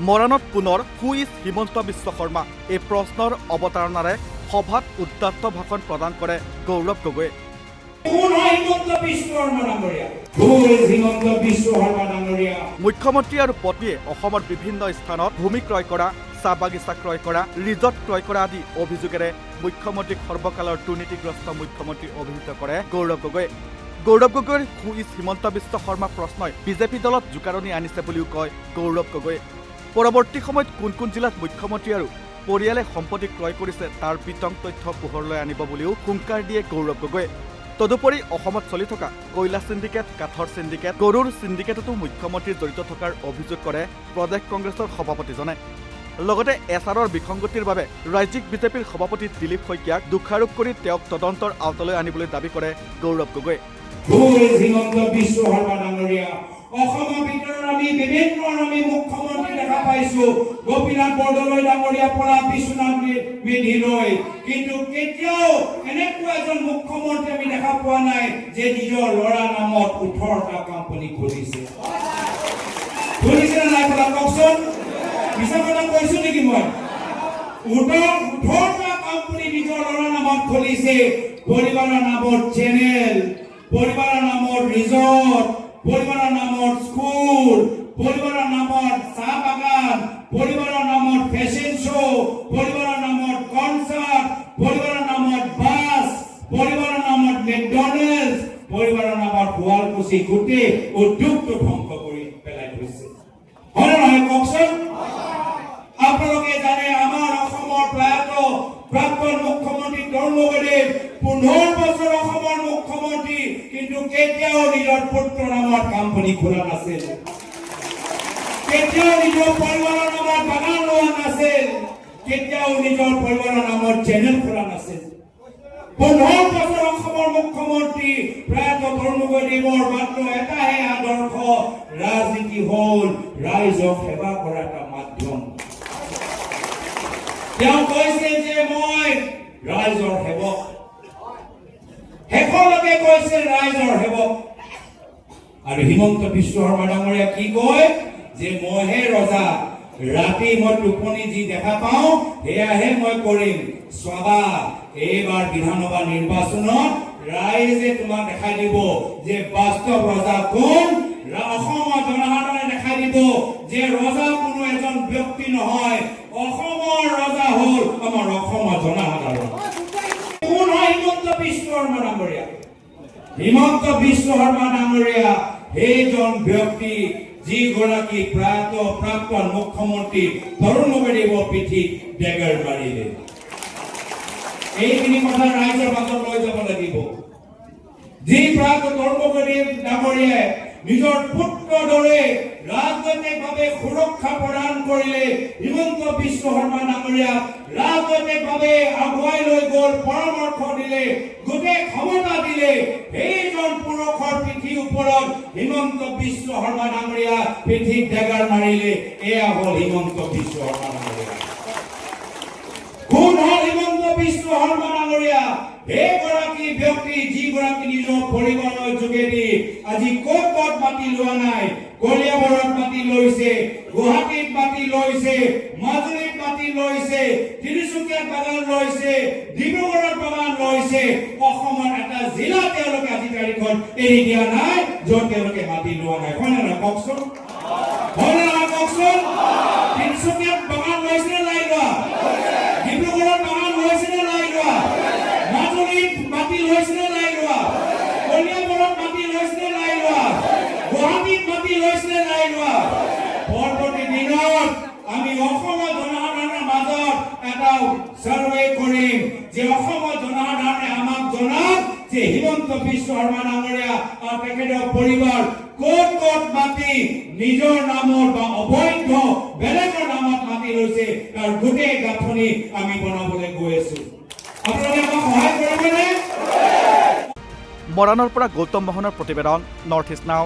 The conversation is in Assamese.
মৰাণত পুনৰ হু ইজ হিমন্ত বিশ্ব শৰ্মা এই প্ৰশ্নৰ অৱতাৰণাৰে সভাত উদ্দাত্ত ভাষণ প্ৰদান কৰে গৌৰৱ গগৈয়ে। মুখ্যমন্ত্ৰী আৰু পত্নীয়ে অসমৰ বিভিন্ন স্থানত ভূমি ক্ৰয় কৰা, চাহ বাগিচা ক্ৰয় কৰা, ৰিজৰ্ট ক্ৰয় কৰা আদি অভিযোগেৰে মুখ্যমন্ত্ৰীক সৰ্বকালৰ দুৰ্নীতিগ্ৰস্ত মুখ্যমন্ত্ৰী অভিহিত কৰে গৌৰৱ গগৈয়ে। গৌৰৱ গগৈৰ হু ইজ হিমন্ত বিশ্ব শৰ্মা প্ৰশ্নই বিজেপি দলত জোকাৰণি আনিছে বুলিও কয় গৌৰৱ গগৈয়ে। পৰৱৰ্তী সময়ত কোন কোন জিলাত মুখ্যমন্ত্ৰী আৰু পৰিয়ালে সম্পত্তি ক্ৰয় কৰিছে তাৰ বিতং তথ্য পোহৰলৈ আনিব বুলিও হুংকাৰ দিয়ে গৌৰৱ গগৈয়ে। তদুপৰি অসমত চলি থকা কয়লা সিন্ডিকেট, কাঠৰ সিন্ডিকেট, গৰুৰ সিন্ডিকেটতো মুখ্যমন্ত্ৰী জড়িত থকাৰ অভিযোগ কৰে প্ৰদেশ কংগ্ৰেছৰ সভাপতিজনে। লগতে এছআৰৰ বিসংগতিৰ বাবে ৰাজ্যিক বিজেপিৰ সভাপতি দিলীপ শইকীয়াক দোষাৰোপ কৰি তেওঁক তদন্তৰ আওতালৈ আনিবলৈ দাবী কৰে গৌৰৱ গগৈয়ে। অসমৰ ভিতৰত আমি বিভিন্ন মুখ্যমন্ত্ৰী দেখা পাইছো, গোপীনাথ বৰদলৈ ডাঙৰীয়াৰ পৰা বিশ্বনাথ মেধিলৈ, কিন্তু কেতিয়াও এনেকুৱা এজন মুখ্যমন্ত্ৰী আমি দেখা পোৱা নাই যে নিজৰ ল'ৰা নামত 18টা কোম্পানী খুলিছে। খুলিছে নে নাই খোলা কওকচোন? মিছা কথা কৈছো নেকি? মই 18টা কোম্পানী নিজৰ ল'ৰা নামত খুলিছে। পৰিবাৰৰ নামত চেনেল, পৰিবাৰৰ নামত ৰিজৰ্ট, পৰিবাৰৰ নামত স্কুল, পৰিবাৰৰ নামত চাহ বাগান, পৰিবাৰৰ নামত ফেশ্বন শ্ব', পৰিবাৰৰ নামত কনচাৰ্ট, পৰিবাৰৰ নামত বাছ, পৰিবাৰৰ নামত মেকডনাল্ডছ, পৰিবাৰৰ নামত শুৱালকুছি, গোটেই উদ্যোগটো ধ্বংস কৰি পেলাই থৈছে। হয় নে নহয় কওকচোন? আপোনালোকে জানে আমাৰ অসমৰ প্ৰাক্তন মুখ্যমন্ত্ৰী তৰুণ গগৈয়ে 15 বছৰ অসমৰ মুখ্যমন্ত্ৰী, কিন্তু কেতিয়াও নিজৰ পুত্ৰৰ নামত কোম্পানী খোলা নাছিল, কেতিয়াও নিজৰ পৰিবাৰৰ নামত বাগান লোৱা নাছিল, কেতিয়াও নিজৰ পৰিবাৰৰ নামত চেনেল খোলা নাছিল। 15 বছৰ অসমৰ মুখ্যমন্ত্ৰী প্ৰয়াত তৰুণ গগৈদেৱৰ মাত্ৰ এটাহে আদৰ্শ, ৰাজনীতি হ'ল ৰাইজক সেৱা কৰা এটা মাধ্যম। তেওঁ কৈছে যে মই ৰাইজৰ সেৱক, শেষলৈকে কৈছে ৰাইজৰ সেৱক। আৰু হিমন্ত বিশ্ব শৰ্মা ডাঙৰীয়া কি কয় যে মইহে ৰজা, ৰাতি মই টোপনি যি দেখা পাওঁ সেয়াহে মই কৰিম। চাবা এইবাৰ বিধানসভা নিৰ্বাচনত ৰাইজে তোমাক দেখাই দিব যে বাস্তৱ ৰজা কোন। অসমৰ জনসাধাৰণে দেখাই দিব যে ৰজা কোনো এজন ব্যক্তি নহয়, অসমৰ ৰজা হ'ল আমাৰ অসমৰ জনসাধাৰণ। কোন হয় হিমন্ত বিশ্ব শৰ্মা ডাঙৰীয়া? হিমন্ত বিশ্ব শৰ্মা ডাঙৰীয়া সেইজন ব্যক্তি যিগৰাকী প্ৰাক্তন মুখ্যমন্ত্ৰী তৰুণ গগৈদেৱৰ পিঠিত ডেগাৰ মাৰিলে। এইখিনি কথা ৰাইজৰ মাজত লৈ যাব লাগিব। যি প্ৰাক্তন তৰুণ গগৈদেৱ ডাঙৰীয়াই নিজৰ পুত্ৰৰ দৰে ৰাজনৈতিকভাৱে সুৰক্ষা প্ৰদান কৰিলে, হিমন্ত বিশ্ব শৰ্মা ডাঙৰীয়াক ৰাজনৈতিকভাৱে আগুৱাই লৈ গ'ল, পৰামৰ্শ দিলে, গোটেই ক্ষমতা দিলে। সেইজন পুৰুষৰ পিঠিৰ ওপৰত হিমন্ত বিশ্ব শৰ্মা ডাঙৰীয়া পিঠিত ডেগাৰ মাৰিলে। এয়া হ'ল হিমন্ত বিশ্ব শৰ্মা ডাঙৰীয়া। কোন হ'ল হিমন্ত বিশ্ব শৰ্মা ডাঙৰীয়া? সেইগৰাকী ব্যক্তি যিগৰাকী নিজৰ পৰিবাৰৰ যোগেদি আজি ক'ত মাটি লোৱা নাই, কলিয়াবৰত মাটি লৈছে, গুৱাহাটীত মাটি লৈছে, মাজুলীত মাটি লৈছে, তিনিচুকীয়াত বাগান লৈছে, ডিব্ৰুগড়ত বাগান লৈছে। অসমৰ এটা জিলা তেওঁলোকে আজি তাৰিখত এৰি দিয়া নাই য'ত তেওঁলোকে মাটি লোৱা নাই। হয় নে নহয় কওকচোন? হয় নে নহয় কওকচোন? তিনিচুকীয়াত বাগান লৈছে নে নাই লোৱা? ডিব্ৰুগড়ত বাগান লৈছে নে নাই লোৱা? মাজুলীত মাটি লৈছে নে নাই লোৱা? কলিয়াবৰত মাটি লৈছে নে নাই লোৱা? গুৱাহাটীত মাটি লৈছে নে নাই লোৱা? পৰৱৰ্তী দিনত আমি অসমৰ জনসাধাৰণৰ মাজত এটা সাৰ্ভে কৰিম যে অসমৰ জনসাধাৰণে আমাক জনাওক যে হিমন্ত বিশ্ব শৰ্মা ডাঙৰীয়া আৰু তেখেতৰ পৰিবাৰ ক'ত মাটি নিজৰ নামৰ বা অবৈধ বেলেগৰ নামত মাটি লৈছে তাৰ গোটেই গাঁথনি আমি বনাবলৈ গৈ আছো। আপোনালোকে আমাক সহায় কৰিবনে? মৰাণৰ পৰা গৌতম মোহনৰ প্ৰতিবেদন, নৰ্থ ইষ্ট নাও।